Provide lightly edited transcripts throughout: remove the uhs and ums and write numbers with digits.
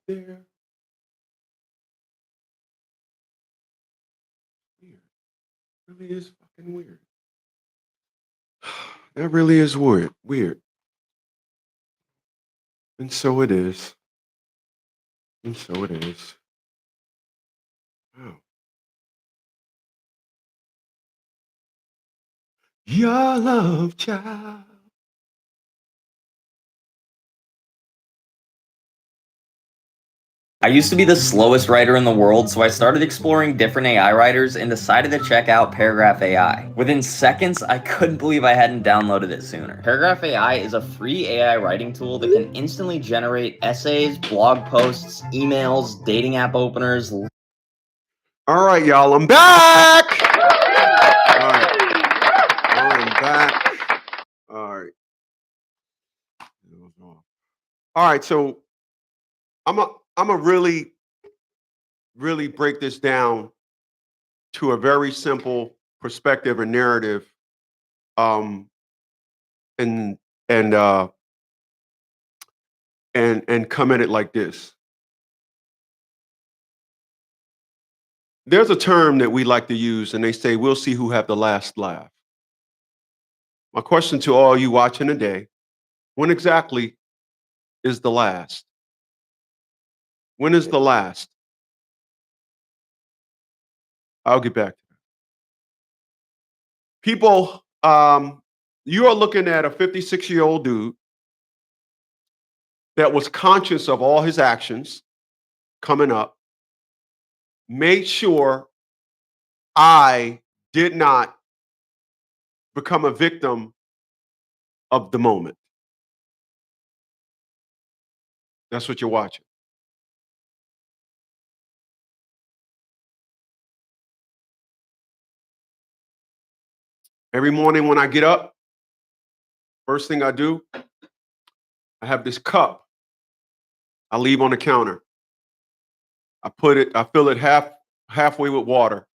there. Weird. Really is fucking weird. That really is weird. Weird. And so it is. And so it is. Wow. Your love child. I used to be the slowest writer in the world, so I started exploring different AI writers and decided to check out Paragraph AI. Within seconds, I couldn't believe I hadn't downloaded it sooner. Paragraph AI is a free AI writing tool that can instantly generate essays, blog posts, emails, dating app openers. All right, y'all, I'm back. All right. I'm back. All right. All right, so I'm a really break this down to a very simple perspective and narrative, um, and and uh, and come at it like this. There's a term that we like to use, and they say, "We'll see who have the last laugh." My question to all you watching today: when exactly is the last? When is the last? I'll get back to that. People, you are looking at a 56-year-old dude that was conscious of all his actions coming up, made sure I did not become a victim of the moment. That's what you're watching. Every morning when I get up, first thing I do, I have this cup I leave on the counter. I fill it halfway with water.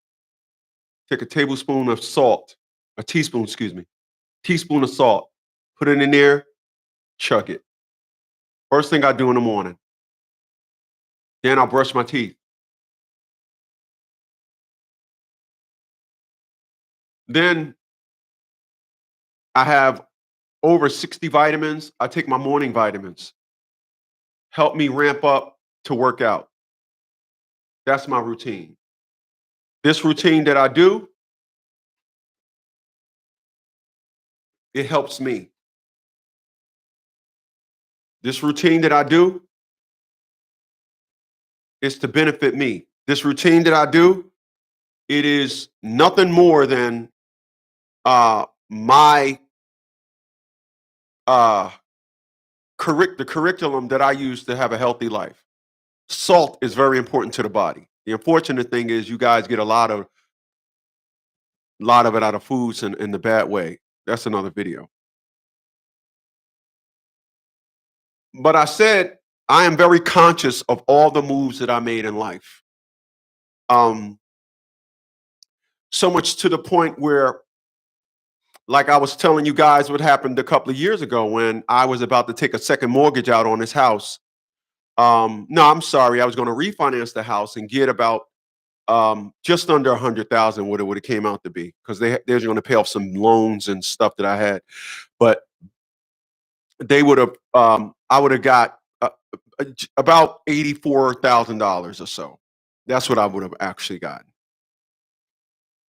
Take a tablespoon of salt, a teaspoon, excuse me, teaspoon of salt, put it in there, chug it. First thing I do in the morning. Then I'll brush my teeth. Then I have over 60 vitamins. I take my morning vitamins. Help me ramp up to work out. That's my routine. This routine that I do, it helps me. This routine that I do is to benefit me. This routine that I do, it is nothing more than my the curriculum that I use to have a healthy life. Salt is very important to the body. The unfortunate thing is you guys get a lot of it out of foods in the bad way. That's another video. But I said I am very conscious of all the moves that I made in life. So much to the point where, like I was telling you guys what happened a couple of years ago when I was about to take a second mortgage out on this house. No, I'm sorry. I was going to refinance the house and get about just under 100,000 what it would have came out to be, because they're going to pay off some loans and stuff that I had. But they would have, I would have got about $84,000 or so. That's what I would have actually gotten.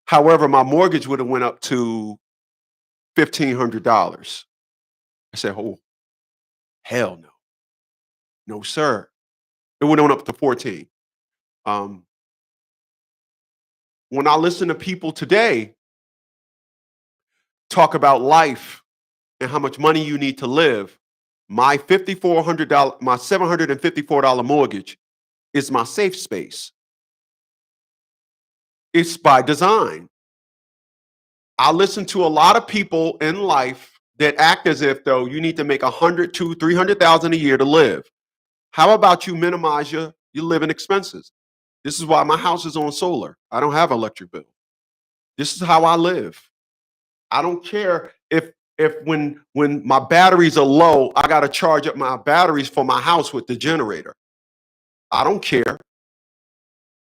However, my mortgage would have went up to $1,500. I said, oh, hell no. No, sir. It would have went up to 14. When I listen to people today talk about life and how much money you need to live, my $754 mortgage is my safe space. It's by design. I listen to a lot of people in life that act as if, though, you need to make 100, 200, 300,000 a year to live. How about you minimize your living expenses? This is why my house is on solar. I don't have an electric bill. This is how I live. I don't care if when my batteries are low, I got to charge up my batteries for my house with the generator. I don't care.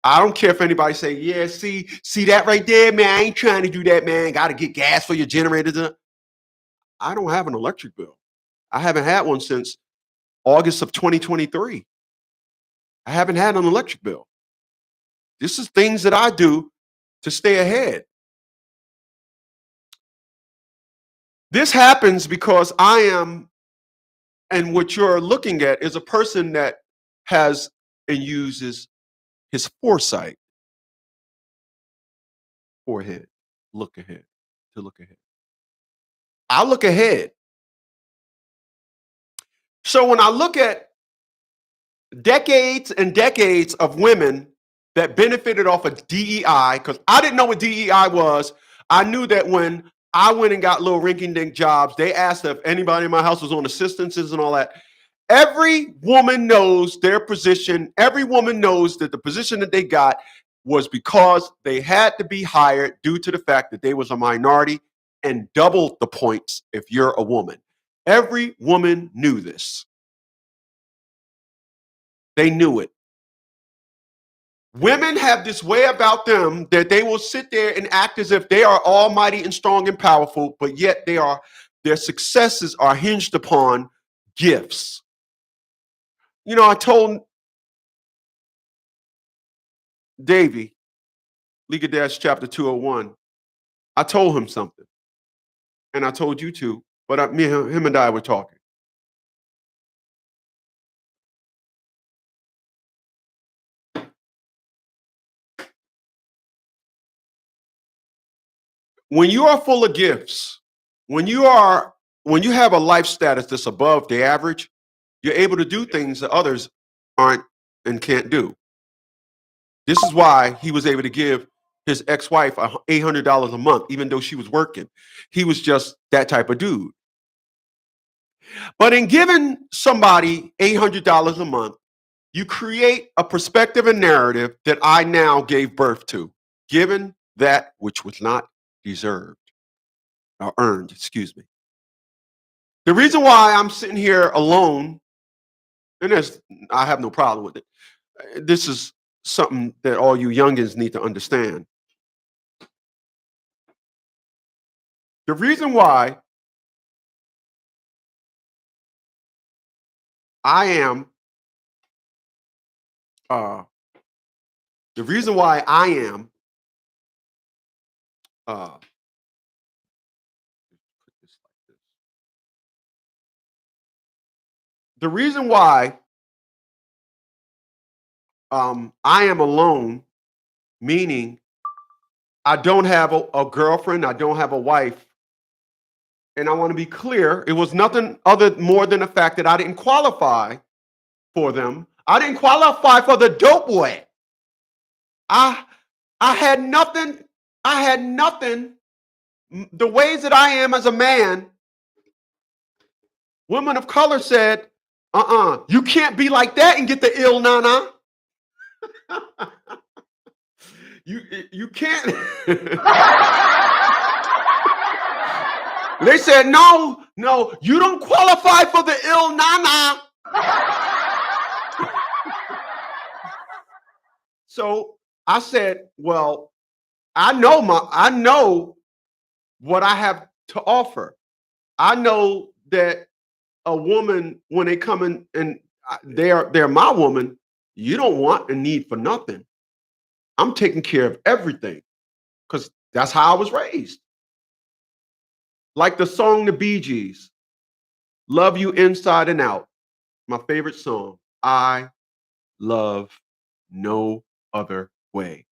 I don't care if anybody say, yeah, see that right there, man. I ain't trying to do that, man. Got to get gas for your generators. I don't have an electric bill. I haven't had one since August of 2023. I haven't had an electric bill. This is things that I do to stay ahead. This happens because I am, and what you're looking at is a person that has and uses his foresight. Forehead, look ahead, to look ahead. I look ahead. So when I look at decades and decades of women that benefited off of DEI, because I didn't know what DEI was. I knew that when I went and got little rinky-dink jobs, they asked if anybody in my house was on assistances and all that. Every woman knows their position. Every woman knows that the position that they got was because they had to be hired due to the fact that they was a minority and doubled the points if you're a woman. Every woman knew this. They knew it. Women have this way about them that they will sit there and act as if they are almighty and strong and powerful, but yet their successes are hinged upon gifts. You know, I told Davy, League of Dash chapter 201, I told him something. And I told you too, but him and I were talking. When you are full of gifts, when you have a life status that's above the average, you're able to do things that others aren't and can't do. This is why he was able to give his ex-wife $800 a month, even though she was working. He was just that type of dude. But in giving somebody $800 a month, you create a perspective and narrative that I now gave birth to, given that which was not deserved or earned, excuse me. The reason why I'm sitting here alone, and I have no problem with it. This is something that all you youngins need to understand. The reason why I am, the reason why I am, the reason why I am alone, meaning I don't have a girlfriend, I don't have a wife. And I want to be clear, it was nothing more than the fact that I didn't qualify for them. I didn't qualify for the dope boy. I had nothing. I had nothing. The ways that I am as a man, women of color said, you can't be like that and get the ill nana. You can't. They said, no, you don't qualify for the ill nana. So I said, well, I know what I have to offer. I know that a woman, when they come in and they're my woman, you don't want and need for nothing. I'm taking care of everything because that's how I was raised. Like the song The Bee Gees, Love You Inside and Out, my favorite song. I love no other way.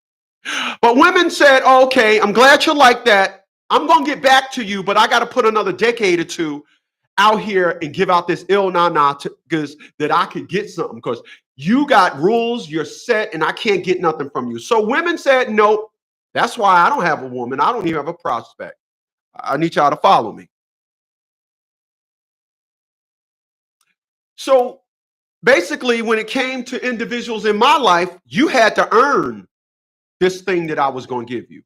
But women said, okay, I'm glad you like that. I'm going to get back to you, but I got to put another decade or two out here and give out this ill nana because that I could get something because you got rules, you're set, and I can't get nothing from you. So women said, nope. That's why I don't have a woman. I don't even have a prospect. I need y'all to follow me. So basically, when it came to individuals in my life, you had to earn this thing that I was going to give you.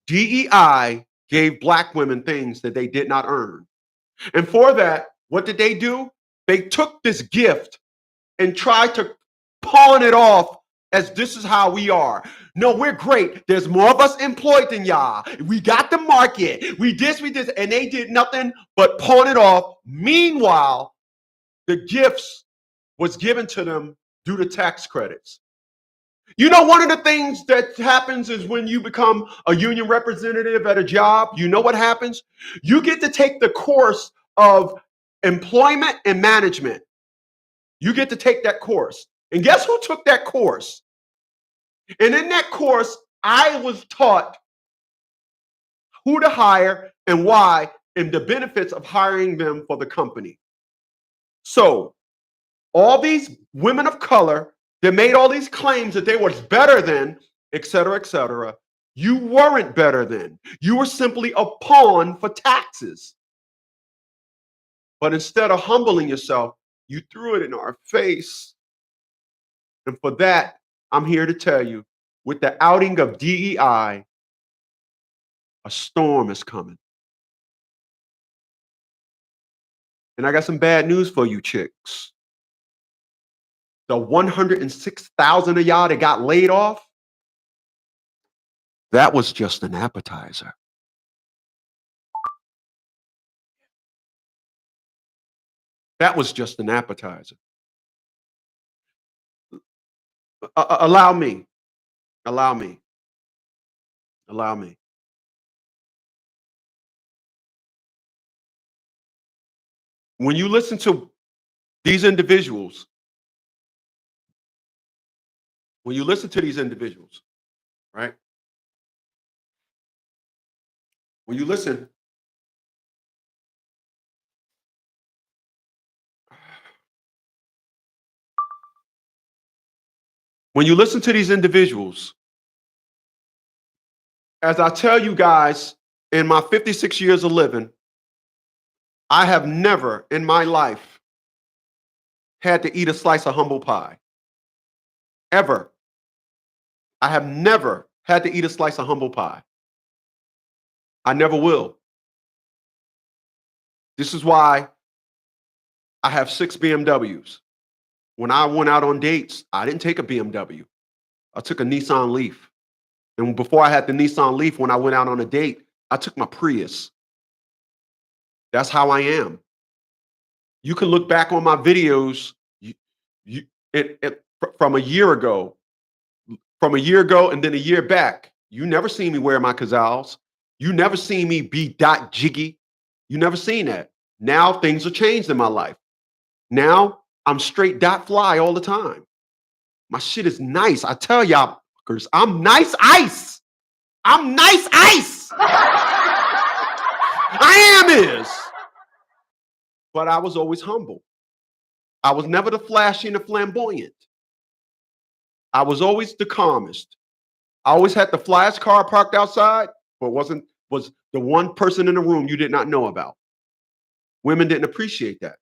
DEI gave Black women things that they did not earn. And for that, what did they do? They took this gift and tried to pawn it off as this is how we are. No, we're great. There's more of us employed than y'all. We got the market. We this, and they did nothing but pawn it off. Meanwhile, the gifts was given to them due to tax credits. You know, one of the things that happens is when you become a union representative at a job, you know what happens? You get to take the course of employment and management. You get to take that course. And guess who took that course? And in that course, I was taught who to hire and why, and the benefits of hiring them for the company. So all these women of color that made all these claims that they was better than, et cetera, you weren't better than. You were simply a pawn for taxes. But instead of humbling yourself, you threw it in our face. And for that, I'm here to tell you, with the outing of DEI, a storm is coming. And I got some bad news for you chicks. The 106,000 of y'all that got laid off, that was just an appetizer. That was just an appetizer. Allow me. When you listen to these individuals, right? When you listen, to these individuals, as I tell you guys, in my 56 years of living, I have never in my life had to eat a slice of humble pie. Ever. I have never had to eat a slice of humble pie. I never will. This is why I have 6 BMWs. When I went out on dates, I didn't take a BMW. I took a Nissan Leaf. And before I had the Nissan Leaf, when I went out on a date, I took my Prius. That's how I am. You can look back on my videos from a year ago, and then a year back. You never seen me wear my Cazals. You never seen me be dot jiggy. You never seen that. Now things have changed in my life. Now I'm straight dot fly all the time. My shit is nice. I tell y'all, I'm nice ice. I'm nice ice. I am. But I was always humble. I was never the flashy and the flamboyant. I was always the calmest. I always had the flyest car parked outside, but was the one person in the room you did not know about. Women didn't appreciate that.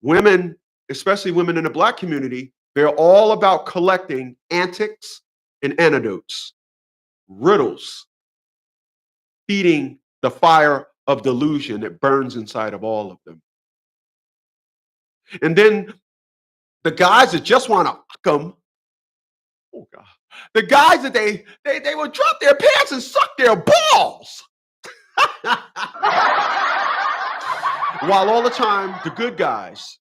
Women, especially women in the Black community, they're all about collecting antics and anecdotes, riddles, feeding the fire of delusion that burns inside of all of them. And then the guys that just want to fuck them, oh God, the guys that they will drop their pants and suck their balls. While all the time, the good guys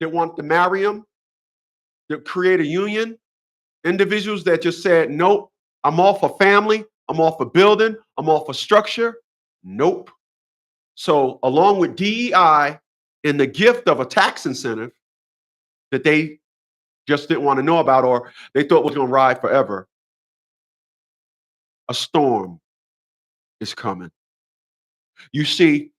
that want to marry them, that create a union, individuals that just said, nope, I'm all for family, I'm all for building, I'm all for structure. Nope. So along with DEI and the gift of a tax incentive that they just didn't want to know about, or they thought was going to ride forever, a storm is coming. You see,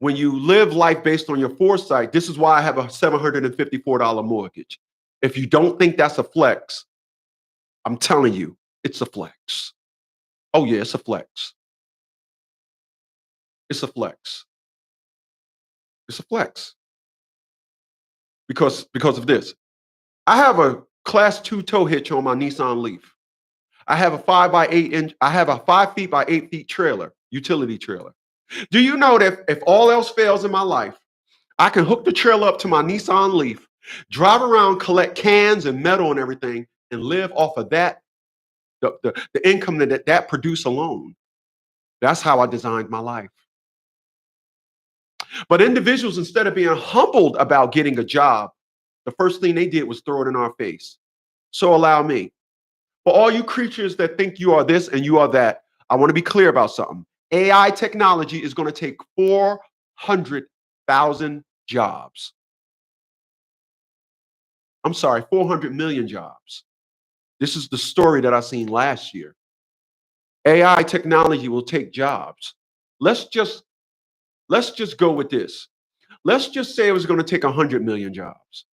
when you live life based on your foresight, this is why I have a $754 mortgage. If you don't think that's a flex, I'm telling you, it's a flex. Oh yeah, it's a flex. It's a flex. It's a flex. Because of this. I have a class 2 tow hitch on my Nissan Leaf. I have a 5 by 8 inch, I have a 5 feet by 8 feet trailer, utility trailer. Do you know that if all else fails in my life, I can hook the trailer up to my Nissan Leaf, drive around, collect cans and metal and everything, and live off of that, the income that produce alone. That's how I designed my life. But individuals, instead of being humbled about getting a job, the first thing they did was throw it in our face. So allow me. For all you creatures that think you are this and you are that, I want to be clear about something. AI technology is going to take 400,000 jobs. I'm sorry, 400 million jobs. This is the story that I seen last year. AI technology will take jobs. Let's just go with this. Let's just say it was going to take 100 million jobs.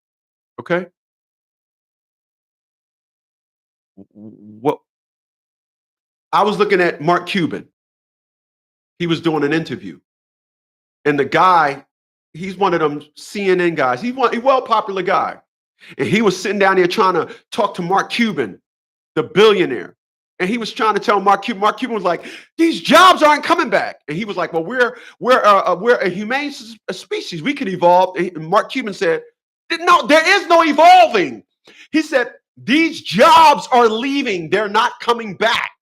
Okay? What I was looking at Mark Cuban. He was doing an interview. And the guy, he's one of them CNN guys. He's a well-popular guy. And he was sitting down there trying to talk to Mark Cuban, the billionaire. And he was trying to tell Mark Cuban. Mark Cuban was like, "These jobs aren't coming back." And he was like, "Well, we're a humane species. We can evolve." And Mark Cuban said, "No, there is no evolving." He said, "These jobs are leaving. They're not coming back."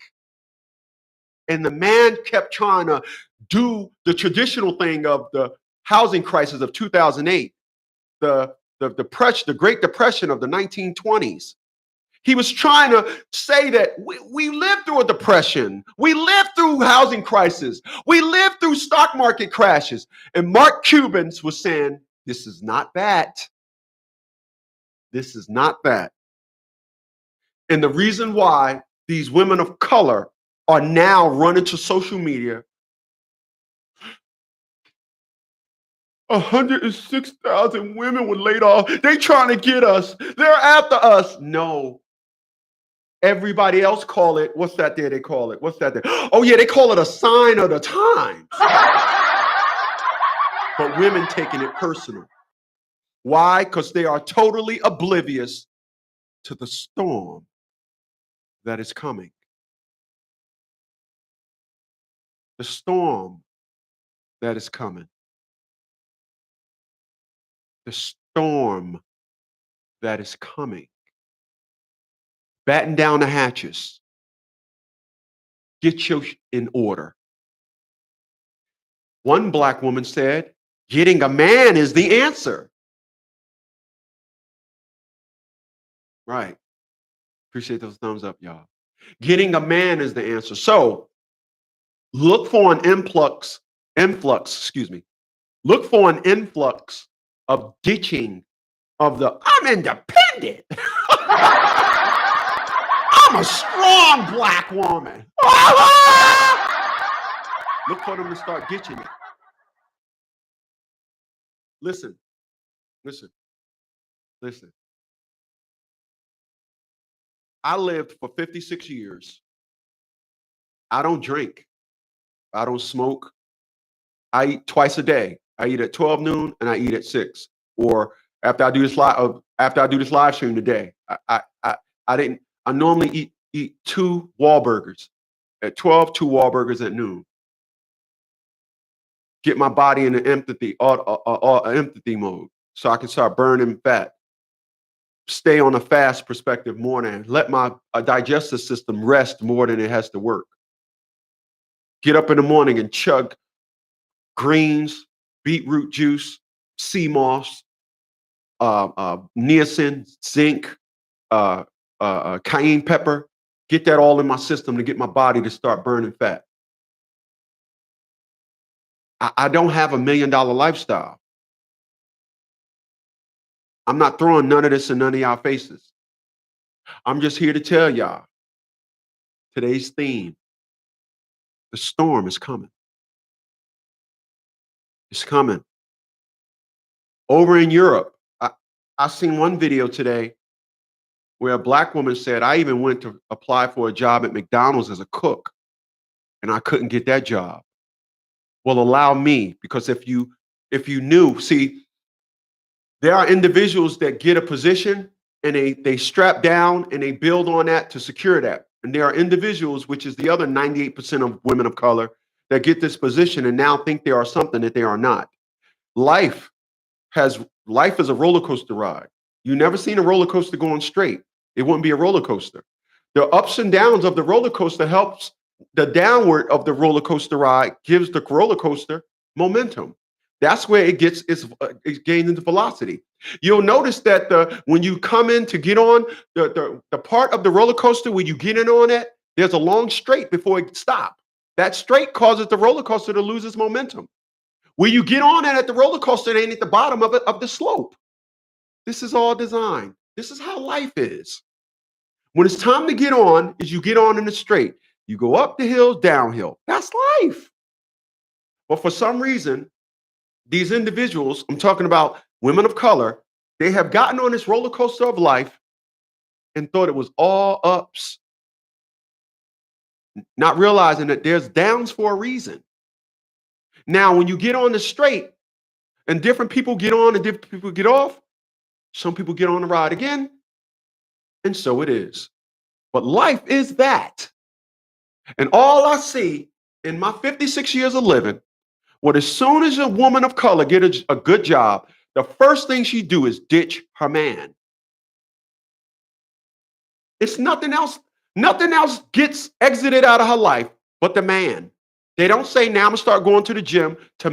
And the man kept trying to do the traditional thing of the housing crisis of 2008, the Great Depression of the 1920s. He was trying to say that we lived through a depression. We lived through housing crisis. We lived through stock market crashes. And Mark Cuban was saying, this is not that. This is not that. And the reason why these women of color are now running to social media, 106,000 women were laid off. They trying to get us. They're after us. No. Everybody else call it, what's that there they call it? What's that there? Oh yeah, they call it a sign of the times. But women taking it personal. Why? Because they are totally oblivious to the storm that is coming. The storm that is coming. The storm that is coming. Batten down the hatches. Get you in order. One black woman said, getting a man is the answer. Right. Appreciate those thumbs up, y'all. Getting a man is the answer. So look for an influx, Look for an influx of ditching of the, I'm independent. I'm a strong black woman. Look for them to start ditching it. Listen. I lived for 56 years. I don't drink. I don't smoke. I eat twice a day. I eat at 12 noon and I eat at 6. Or after I do this live stream today, I normally eat 2 Wahlburgers at 12, 2 Wahlburgers at noon. Get my body in an empathy mode so I can start burning fat. Stay on a fast perspective more than let my digestive system rest more than it has to work. Get up in the morning and chug greens, beetroot juice, sea moss, niacin, zinc, cayenne pepper. Get that all in my system to get my body to start burning fat. I don't have $1 million lifestyle. I'm not throwing none of this in none of y'all faces. I'm just here to tell y'all today's theme. The storm is coming. It's coming. Over in Europe, I seen one video today where a black woman said, I even went to apply for a job at McDonald's as a cook, and I couldn't get that job. Well, allow me, because if you knew, see, there are individuals that get a position and they strap down and they build on that to secure that. And there are individuals, which is the other 98% of women of color, that get this position and now think they are something that they are not. Life is a roller coaster ride. You never seen a roller coaster going straight. It wouldn't be a roller coaster. The ups and downs of the roller coaster helps the downward of the roller coaster ride gives the roller coaster momentum. That's where it gets it gains into velocity. You'll notice that when you come in to get on the part of the roller coaster where you get in on it, there's a long straight before it stops. That straight causes the roller coaster to lose its momentum. Where you get on it at the roller coaster, it ain't at the bottom of the slope. This is all designed. This is how life is. When it's time to get on, is you get on in the straight. You go up the hill, downhill. That's life. But for some reason, these individuals, I'm talking about women of color, they have gotten on this roller coaster of life and thought it was all ups, not realizing that there's downs for a reason. Now, when you get on the straight and different people get on and different people get off, some people get on the ride again, and so it is. But life is that. And all I see in my 56 years of living, what as soon as a woman of color get a good job, the first thing she do is ditch her man. It's nothing else. Nothing else gets exited out of her life but the man. They don't say, now I'm gonna start going to the gym to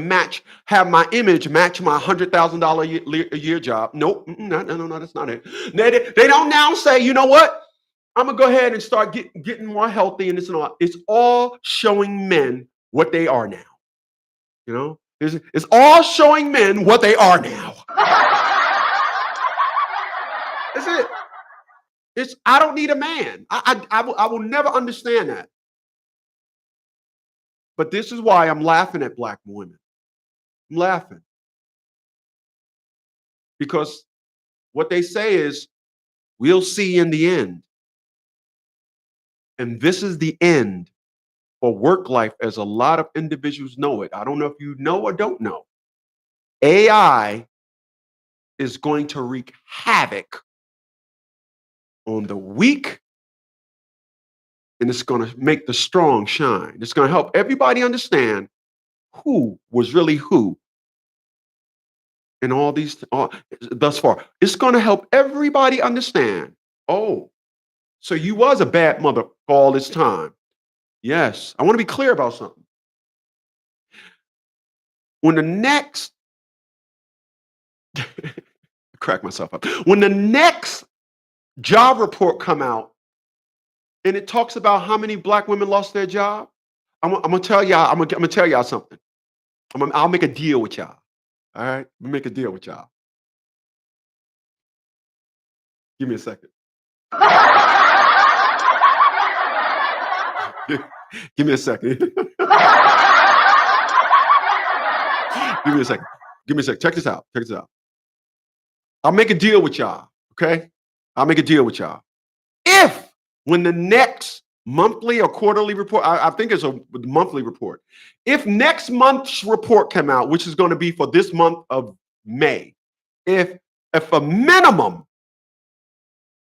have my image match my $100,000 a year job. Nope, no, that's not it. They don't now say, you know what? I'm gonna go ahead and start getting more healthy and this and all. It's all showing men what they are now. You know, it's all showing men what they are now. That's it. I don't need a man. I will never understand that. But this is why I'm laughing at black women. I'm laughing. Because what they say is, we'll see in the end. And this is the end for work life as a lot of individuals know it. I don't know if you know or don't know. AI is going to wreak havoc on the weak, and it's going to make the strong shine. It's going to help everybody understand who was really who in all these thus far. It's going to help everybody understand, oh, so you was a bad mother for all this time. Yes, I want to be clear about something. When the next crack myself up. When the next job report come out and it talks about how many black women lost their job, I'm gonna tell y'all. I'm gonna tell y'all something. I'll make a deal with y'all. All right, we'll make a deal with y'all. Give me a second. Give me a second. Give me a second. Give me a second. Check this out. Check this out. I'll make a deal with y'all. Okay, I'll make a deal with y'all. If when the next monthly or quarterly report, I think it's a monthly report. If next month's report come out, which is going to be for this month of May, if a minimum,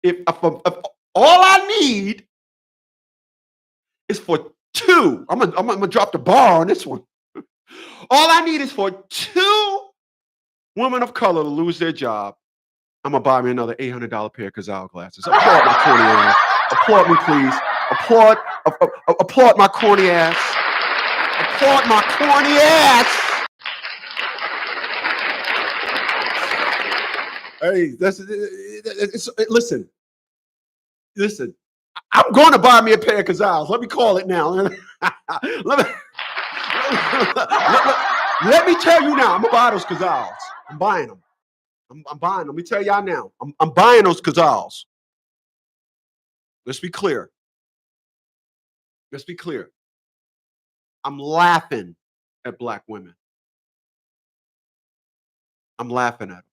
if all I need is for two, I'm gonna drop the bar on this one. All I need is for two women of color to lose their job. I'm gonna buy me another $800 pair of Cazal glasses. Applaud my corny ass. Applaud me, please. Applaud my corny ass. Applaud my corny ass. Hey, listen. I'm going to buy me a pair of Cazals. Let me call it now. let me tell you now. I'm gonna buy those Cazals. I'm buying them. I'm buying them. Let me tell y'all now. I'm buying those Cazals. Let's be clear. Let's be clear. I'm laughing at black women. I'm laughing at them.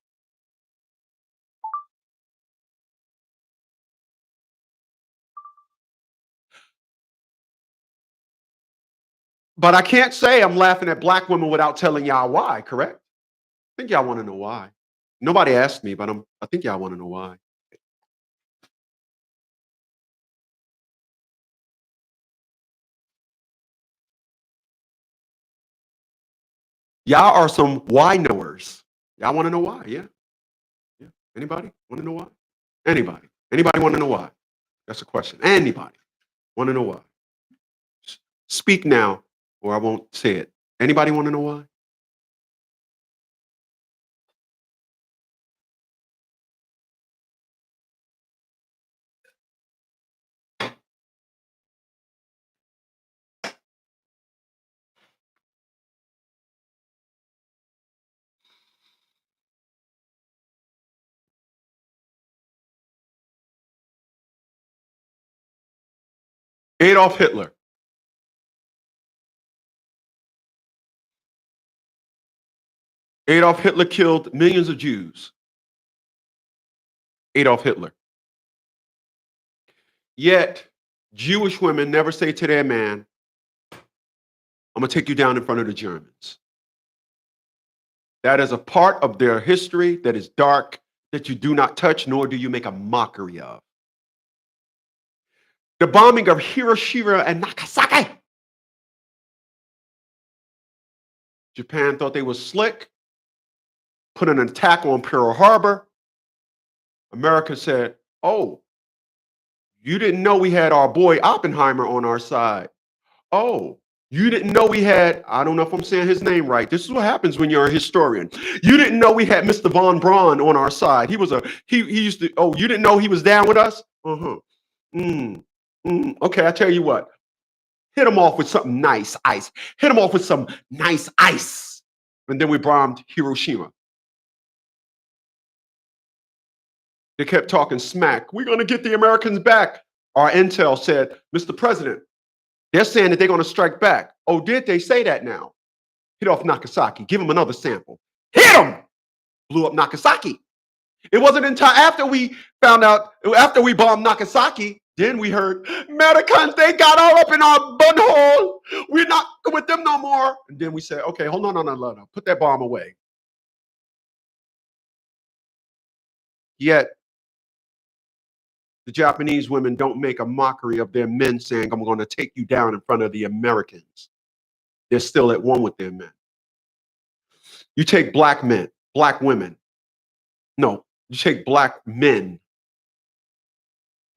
But I can't say I'm laughing at black women without telling y'all why, correct? I think y'all want to know why. Nobody asked me, but I think y'all want to know why. Y'all are some why knowers. Y'all want to know why? Yeah. Anybody want to know why? Anybody? Anybody want to know why? That's a question. Anybody want to know why? Speak now, or I won't say it. Anybody want to know why? Adolf Hitler. Adolf Hitler killed millions of Jews. Adolf Hitler. Yet, Jewish women never say to their man, I'm going to take you down in front of the Germans. That is a part of their history that is dark, that you do not touch, nor do you make a mockery of. The bombing of Hiroshima and Nagasaki. Japan thought they were slick, put an attack on Pearl Harbor. America said, oh, you didn't know we had our boy Oppenheimer on our side. Oh, you didn't know we had, I don't know if I'm saying his name right. This is what happens when you're a historian. You didn't know we had Mr. Von Braun on our side. He used to, oh, you didn't know he was down with us? Okay, I tell you what. Hit him off with something nice, ice. Hit him off with some nice ice. And then we bombed Hiroshima. They kept talking smack. We're going to get the Americans back. Our intel said, Mr. President, they're saying that they're going to strike back. Oh, did they say that now? Hit off Nagasaki. Give them another sample. Hit them! Blew up Nagasaki. It wasn't until after we found out, after we bombed Nagasaki, then we heard, Americans, they got all up in our butthole. We're not with them no more. And then we said, okay, hold on, no. Put that bomb away. Yet, the Japanese women don't make a mockery of their men saying, I'm going to take you down in front of the Americans. They're still at one with their men. You take black men, black women. No, you take black men.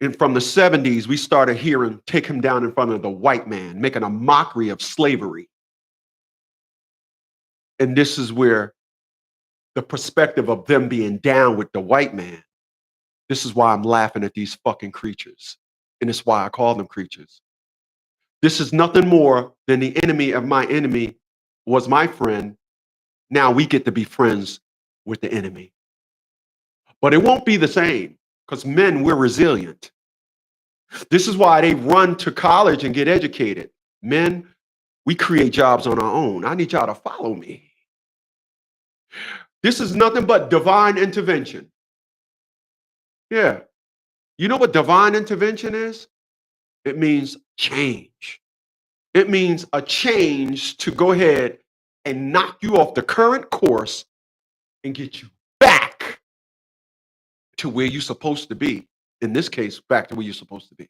And from the 70s, we started hearing, take him down in front of the white man, making a mockery of slavery. And this is where the perspective of them being down with the white man. This is why I'm laughing at these fucking creatures. And it's why I call them creatures. This is nothing more than the enemy of my enemy was my friend. Now we get to be friends with the enemy. But it won't be the same because men, we're resilient. This is why they run to college and get educated. Men, we create jobs on our own. I need y'all to follow me. This is nothing but divine intervention. Yeah. You know what divine intervention is? It means change. It means a change to go ahead and knock you off the current course and get you back to where you're supposed to be. In this case, back to where you're supposed to be.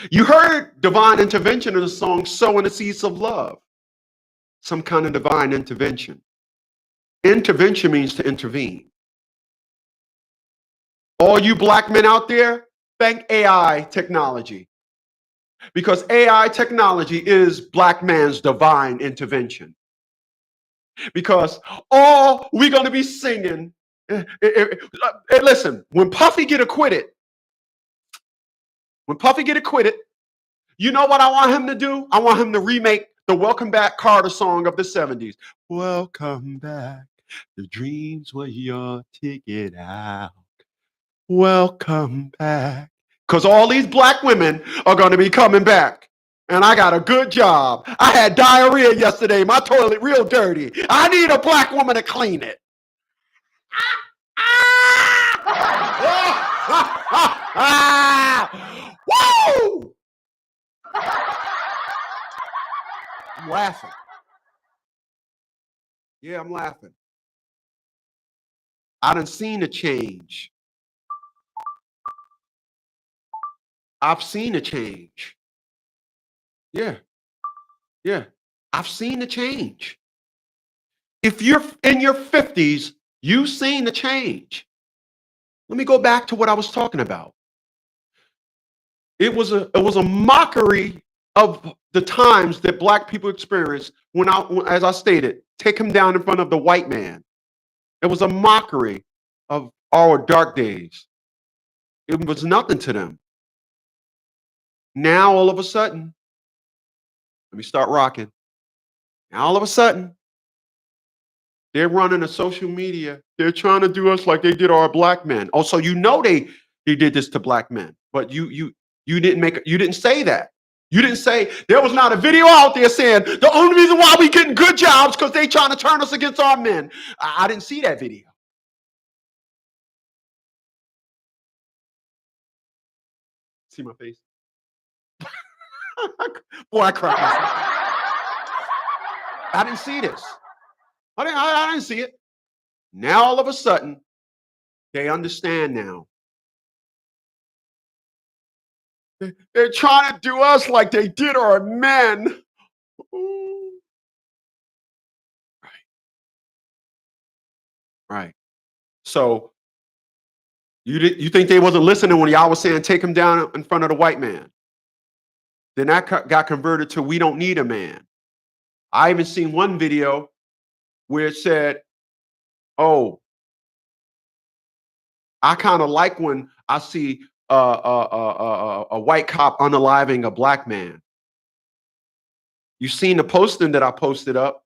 You heard divine intervention in the song Sowing the Seeds of Love. Some kind of divine intervention. Intervention means to intervene. All you black men out there, thank AI technology. Because AI technology is black man's divine intervention. Because all we're going to be singing, listen, when Puffy get acquitted, you know what I want him to do? I want him to remake the Welcome Back Carter song of the 70s. Welcome back. The dreams were your ticket out. Welcome back. Because all these black women are going to be coming back. And I got a good job. I had diarrhea yesterday. My toilet real dirty. I need a black woman to clean it. Woo! I'm laughing. Yeah, I'm laughing. I done seen a change. I've seen a change. Yeah. I've seen a change. If you're in your 50s, You've seen the change. Let me go back to what I was talking about. It was a mockery of the times that black people experienced as I stated, take him down in front of the white man. It was a mockery of our dark days. It was nothing to them. Now, all of a sudden, let me start rocking. Now, all of a sudden, they're running a social media. They're trying to do us like they did our black men. Oh, so they did this to black men, but you didn't say that. You didn't say there was not a video out there saying the only reason why we getting good jobs because they trying to turn us against our men. I didn't see that video. See my face? Boy, I cracked myself. I didn't see this. I didn't see it. Now all of a sudden, they understand now. They're trying to do us like they did our men. Ooh. Right. So you think they wasn't listening when y'all was saying take him down in front of the white man? Then that got converted to we don't need a man. I even seen one video where it said, "Oh, I kind of like when I see a white cop unaliving a black man." You seen the posting that I posted up?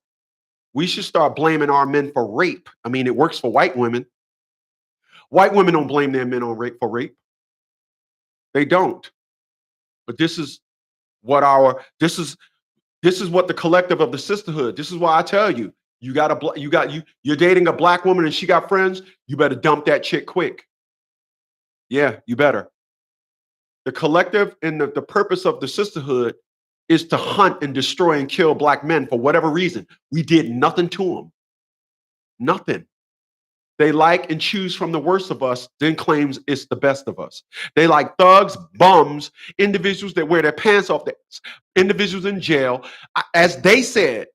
We should start blaming our men for rape. I mean, it works for white women. White women don't blame their men on rape. They don't. But this is what the collective of the sisterhood. This is why I tell you, you're dating a black woman and she got friends, you better dump that chick quick. Yeah, you better. The collective and the purpose of the sisterhood is to hunt and destroy and kill black men for whatever reason. We did nothing to them. Nothing. They like and choose from the worst of us, then claims it's the best of us. They like thugs, bums, individuals that wear their pants off, individuals in jail. As they said,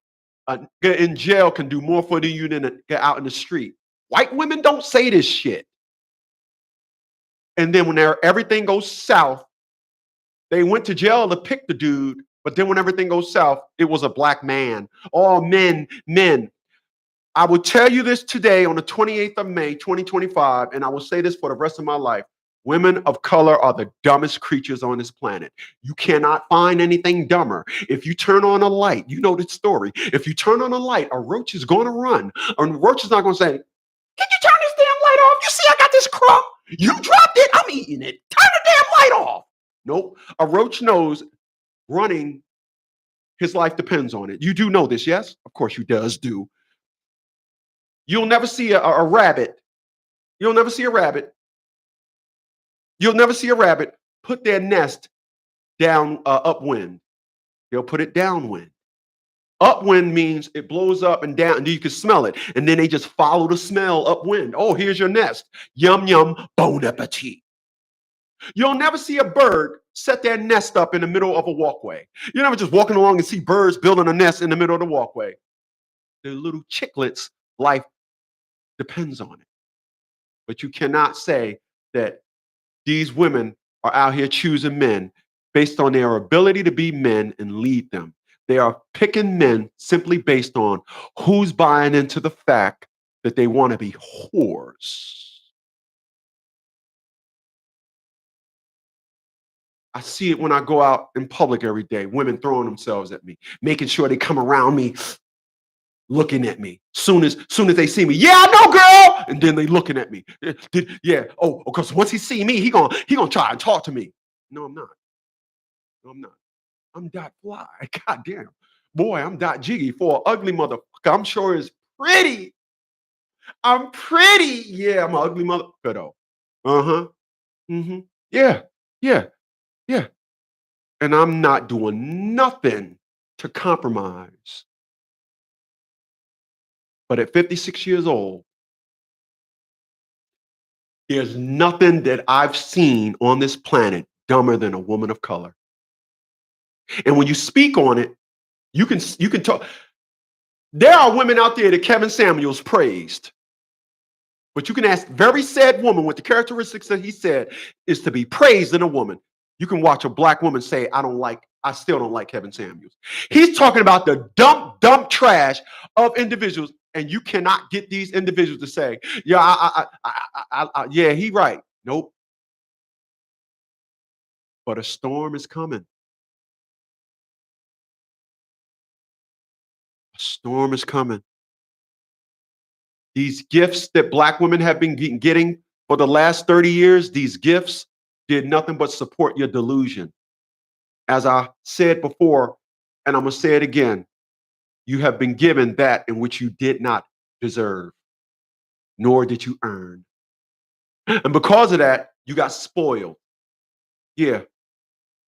in jail can do more for you than out in the street. White women don't say this shit. And then when everything goes south, they went to jail to pick the dude, but then when everything goes south, it was a black man. All men. I will tell you this today on the 28th of May, 2025, and I will say this for the rest of my life. Women of color are the dumbest creatures on this planet. You cannot find anything dumber. If you turn on a light, you know the story. If you turn on a light, a roach is going to run. A roach is not going to say, "Can you turn this damn light off? You see I got this crumb? You dropped it. I'm eating it. Turn the damn light off." Nope. A roach knows running, his life depends on it. You do know this, yes? Of course you do. You'll never see a rabbit. You'll never see a rabbit. You'll never see a rabbit put their nest down upwind. They'll put it downwind. Upwind means it blows up and down, and you can smell it. And then they just follow the smell upwind. Oh, here's your nest. Yum, yum, bon appetit. You'll never see a bird set their nest up in the middle of a walkway. You're never just walking along and see birds building a nest in the middle of the walkway. The little chicklets' life depends on it. But you cannot say that these women are out here choosing men based on their ability to be men and lead them. They are picking men simply based on who's buying into the fact that they want to be whores. I see it when I go out in public every day, women throwing themselves at me, making sure they come around me, looking at me. Soon as they see me, "Yeah, I know, girl," and then they looking at me. Yeah. Oh, because once he see me, he gonna try and talk to me. No, I'm not. No, I'm not. I'm dot fly. God damn. Boy, I'm dot jiggy for an ugly motherfucker. I'm sure it's pretty. I'm pretty. Yeah, I'm an ugly motherfucker though. Uh-huh. Mm-hmm. Yeah. Yeah. Yeah. And I'm not doing nothing to compromise. But at 56 years old, there's nothing that I've seen on this planet dumber than a woman of color. And when you speak on it, you can talk. There are women out there that Kevin Samuels praised. But you can ask very sad woman with the characteristics that he said is to be praised in a woman. You can watch a black woman say, I still don't like Kevin Samuels. He's talking about the dump trash of individuals, and you cannot get these individuals to say, yeah, yeah, he right. Nope. But a storm is coming. A storm is coming. These gifts that black women have been getting for the last 30 years, these gifts did nothing but support your delusion. As I said before, and I'm going to say it again, you have been given that in which you did not deserve, nor did you earn. And because of that, you got spoiled. Yeah.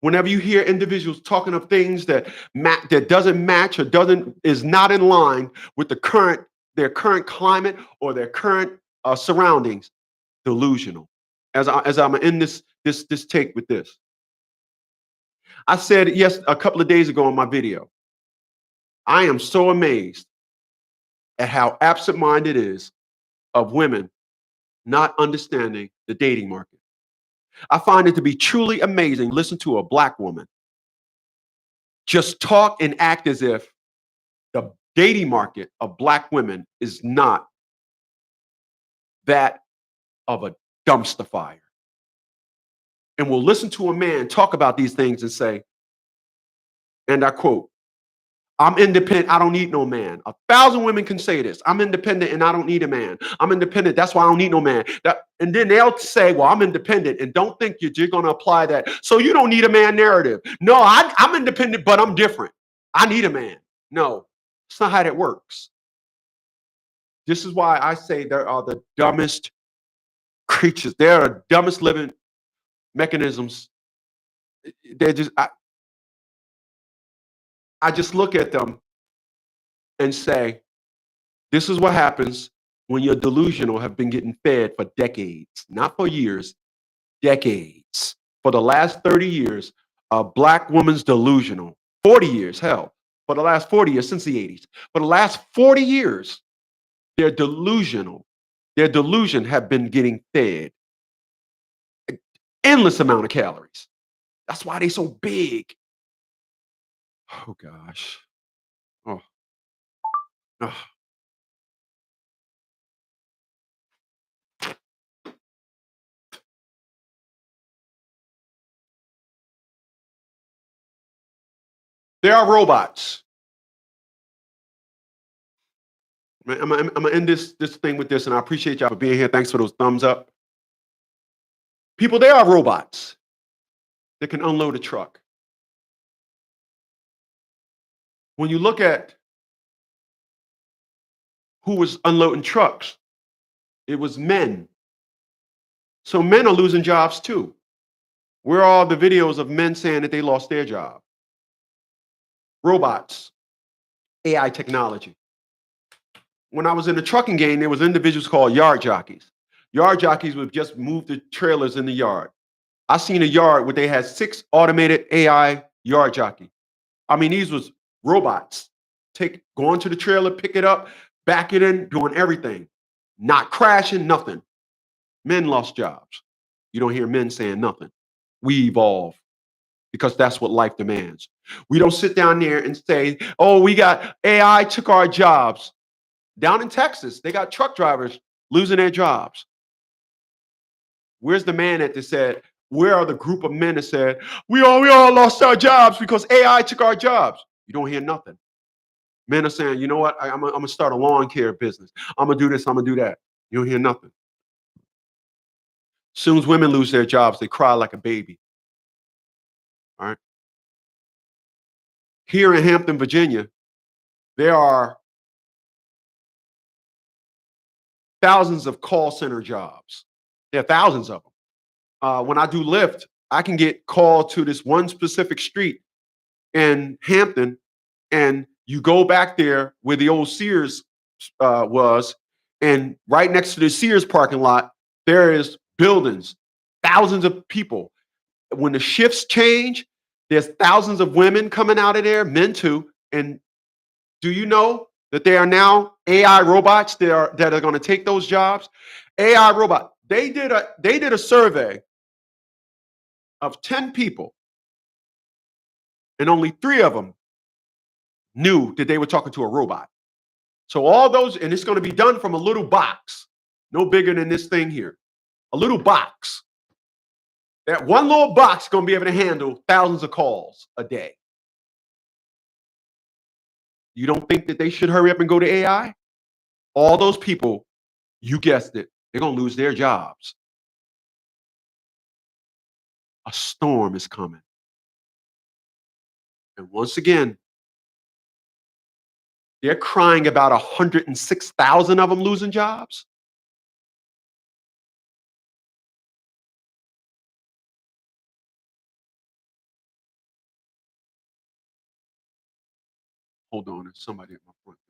Whenever you hear individuals talking of things that doesn't match or is not in line with their current climate or their current surroundings, delusional. As I'm gonna end this take with this. I said a couple of days ago in my video, I am so amazed at how absent-minded it is of women not understanding the dating market. I find it to be truly amazing. Listen to a black woman just talk and act as if the dating market of black women is not that of a dumpster fire. And we'll listen to a man talk about these things and say, and I quote, I'm independent. I don't need no man. 1,000 women can say this. I'm independent and I don't need a man. I'm independent. That's why I don't need no man. And then they'll say, well, I'm independent. And don't think you're going to apply that. So you don't need a man narrative. No, I'm independent, but I'm different. I need a man. No, it's not how that works. This is why I say there are the dumbest creatures. They are the dumbest living mechanisms. They're just, I just look at them and say, this is what happens when you're delusional, have been getting fed for decades, not for years, decades. For the last 30 years, a black woman's delusional, 40 years, hell, for the last 40 years, since the 80s. For the last 40 years, they're delusional. Their delusion have been getting fed an endless amount of calories. That's why they're so big. Oh, gosh. Oh. Oh. There are robots. I'm gonna end this thing with this, and I appreciate y'all for being here. Thanks for those thumbs up. People, there are robots that can unload a truck. When you look at who was unloading trucks, it was men. So men are losing jobs too. Where are all the videos of men saying that they lost their job? Robots, AI technology. When I was in the trucking game, there was individuals called yard jockeys. Yard jockeys would just move the trailers in the yard. I seen a yard where they had 6 automated AI yard jockey. I mean, these was robots. Going to the trailer, pick it up, back it in, doing everything. Not crashing, nothing. Men lost jobs. You don't hear men saying nothing. We evolve because that's what life demands. We don't sit down there and say, oh, we got AI took our jobs. Down in Texas, they got truck drivers losing their jobs. Where's the man that said, where are the group of men that said, we all lost our jobs because AI took our jobs? You don't hear nothing. Men are saying, you know what, I'm gonna start a lawn care business. I'm gonna do this, I'm gonna do that. You don't hear nothing. As soon as women lose their jobs, they cry like a baby. All right. Here in Hampton, Virginia, there are thousands of call center jobs. There are thousands of them. When I do Lyft, I can get called to this one specific street in Hampton, and you go back there where the old Sears was, and right next to the Sears parking lot, there is buildings, thousands of people. When the shifts change, there's thousands of women coming out of there, men too. And do you know that there are now AI robots that are going to take those jobs. AI robot. They did a survey of 10 people, and only 3 of them knew that they were talking to a robot. So all those, and it's going to be done from a little box, no bigger than this thing here, a little box. That one little box is going to be able to handle thousands of calls a day. You don't think that they should hurry up and go to AI? All those people, you guessed it, they're going to lose their jobs. A storm is coming. And once again, they're crying about 106,000 of them losing jobs. Hold on, there's somebody at my front door.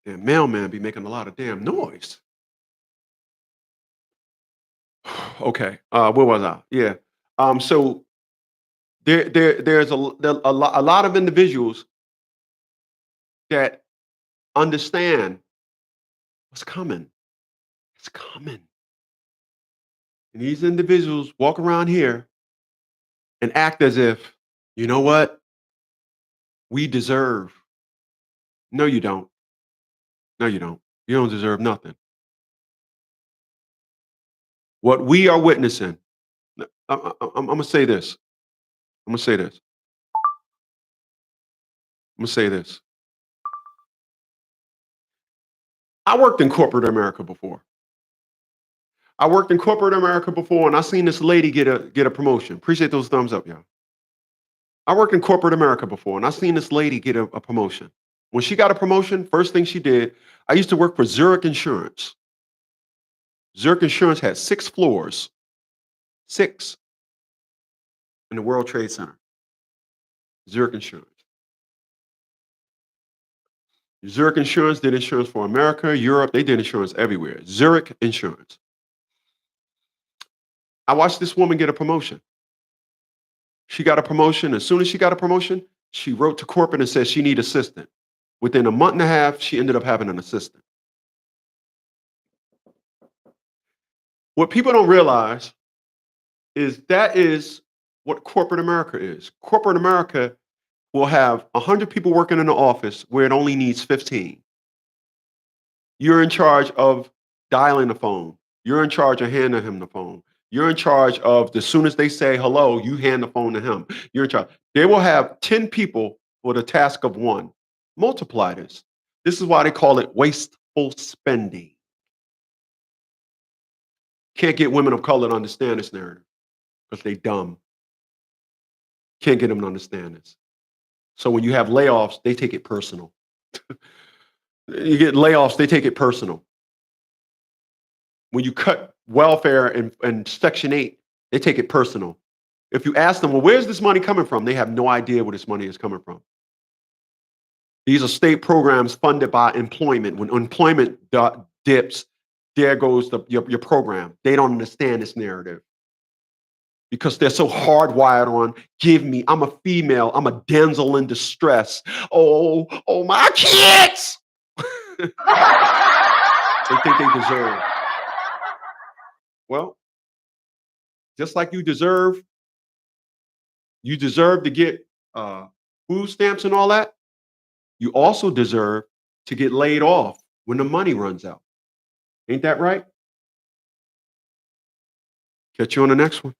Damn mailman be making a lot of damn noise. Okay, where was I? Yeah. So there's a lot of individuals that understand what's coming. It's coming. And these individuals walk around here and act as if, you know what? We deserve. No, you don't. No, you don't. You don't deserve nothing. What we are witnessing, I'm going to say this. I'm going to say this. I'm going to say this. I worked in corporate America before. I worked in corporate America before, and I seen this lady get a promotion. Appreciate those thumbs up, y'all. I worked in corporate America before, and I seen this lady get a promotion. When she got a promotion, first thing she did, I used to work for Zurich Insurance. Zurich Insurance had 6 floors, 6 in the World Trade Center. Zurich Insurance. Zurich Insurance did insurance for America, Europe. They did insurance everywhere. Zurich Insurance. I watched this woman get a promotion. She got a promotion. As soon as she got a promotion, she wrote to corporate and said she need assistant. Within a month and a half, she ended up having an assistant. What people don't realize is that is what corporate America is. Corporate America will have 100 people working in the office where it only needs 15. You're in charge of dialing the phone. You're in charge of handing him the phone. You're in charge of, as soon as they say hello, you hand the phone to him. You're in charge. They will have 10 people for the task of 1. Multiply this. This is why they call it wasteful spending. Can't get women of color to understand this narrative because they dumb. Can't get them to understand this. So when you have layoffs, they take it personal. You get layoffs, they take it personal. When you cut welfare and Section 8, they take it personal. If you ask them, well, where's this money coming from? They have no idea where this money is coming from. These are state programs funded by employment. When employment dips, there goes your program. They don't understand this narrative because they're so hardwired on, give me, I'm a female, I'm a damsel in distress. Oh, my kids. They think they deserve. Well, just like you deserve You deserve to get food stamps and all that. You also deserve to get laid off when the money runs out. Ain't that right? Catch you on the next one.